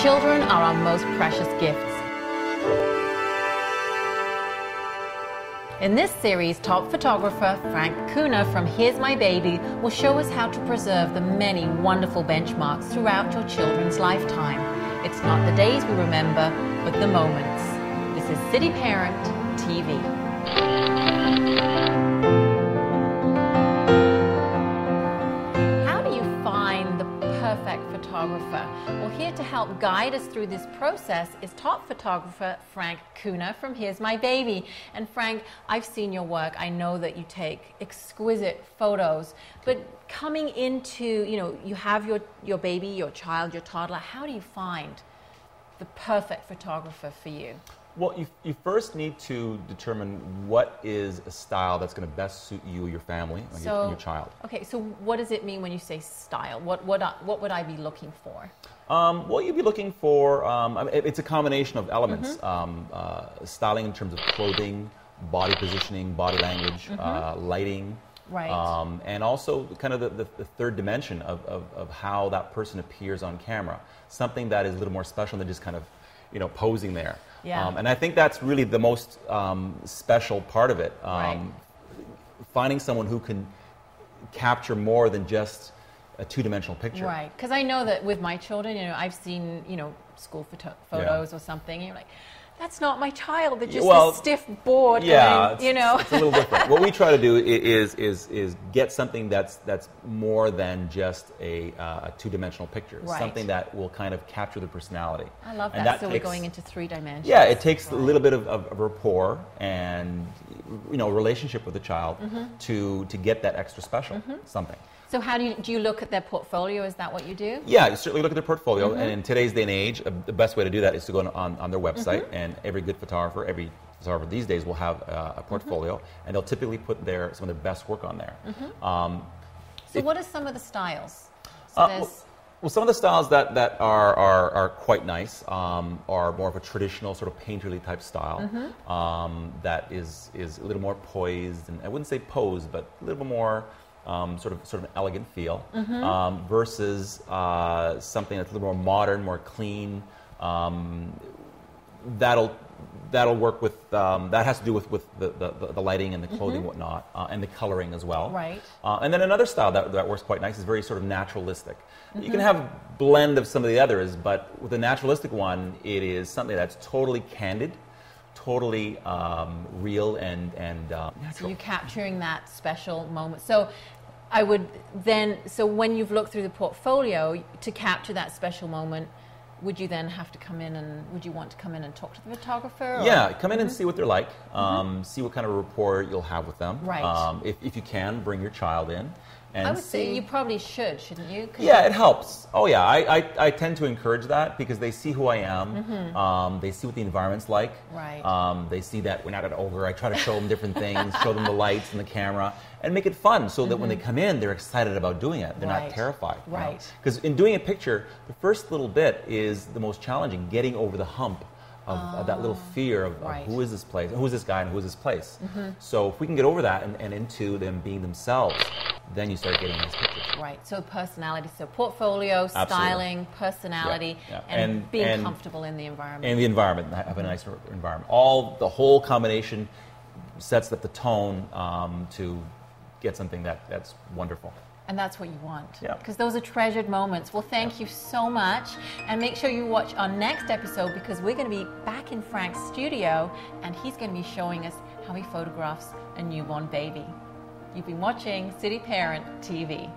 Children are our most precious gifts. In this series, top photographer Frank Kuna from Here's My Baby will show us how to preserve the many wonderful benchmarks throughout your children's lifetime. It's not the days we remember, but the moments. This is City Parent TV. How do you find the perfect photographer? Well, here to help guide us through this process is top photographer Frank Kuna from Here's My Baby. And Frank, I've seen your work. I know that you take exquisite photos, but coming into, you have your baby, your child, your toddler, how do you find the perfect photographer for you? Well, you first need to determine what is a style that's going to best suit you, your family, and your child. Okay, so what does it mean when you say style? What would I be looking for? Well, you'd be looking for, it's a combination of elements. Styling in terms of clothing, body positioning, body language, lighting. Right. And also kind of the third dimension of how that person appears on camera. Something that is a little more special than just kind of, posing there. Yeah. And I think that's really the most special part of it. Right. Finding someone who can capture more than just a two-dimensional picture. Right. Because I know that with my children, I've seen, school photos or something, and you're like, that's not my child. They're just a stiff board. Yeah, going, it's a little different. What we try to do is get something that's more than just a two-dimensional picture. Right. Something that will kind of capture the personality. I love and that. So we're going into 3 dimensions. Yeah, it takes a little bit of rapport and relationship with the child to get that extra special something. So how do you look at their portfolio? Is that what you do? Yeah, you certainly look at their portfolio, and in today's day and age, the best way to do that is to go on their website, and every good photographer, every photographer these days will have a portfolio, and they'll typically put some of their best work on there. So what are some of the styles? So well, some of the styles that are quite nice are more of a traditional sort of painterly type style that is a little more poised, and I wouldn't say posed, but a little bit more sort of an elegant feel versus something that's a little more modern, more clean. That'll work with that has to do with the lighting and the clothing and whatnot, and the coloring as well. Right. And then another style that works quite nice is very sort of naturalistic. You can have a blend of some of the others, but with the naturalistic one, it is something that's totally candid, totally real and natural. So you're capturing that special moment. So I would then, so when you've looked through the portfolio to capture that special moment, would you then have to come in and, would you want to come in and talk to the photographer? Or? Yeah, come in and see what they're like, see what kind of rapport you'll have with them. Right. If you can, bring your child in. And I would say you probably should, shouldn't you? Yeah, it helps. Oh yeah, I tend to encourage that because they see who I am. They see what the environment's like. Right. They see that we're not an ogre. I try to show them different things, show them the lights and the camera, and make it fun so that when they come in, they're excited about doing it. They're not terrified. Right. Because in doing a picture, the first little bit is the most challenging, getting over the hump of that little fear of who is this place, who is this guy, and who is this place. So if we can get over that and into them being themselves, then you start getting these pictures. Right. So personality, so portfolio, styling, personality, and being comfortable in the environment. And the environment, have a nice environment. The whole combination sets up the tone to get something that's wonderful. And that's what you want. Yeah. Because those are treasured moments. Well, thank you so much. And make sure you watch our next episode because we're going to be back in Frank's studio and he's going to be showing us how he photographs a newborn baby. You've been watching City Parent TV.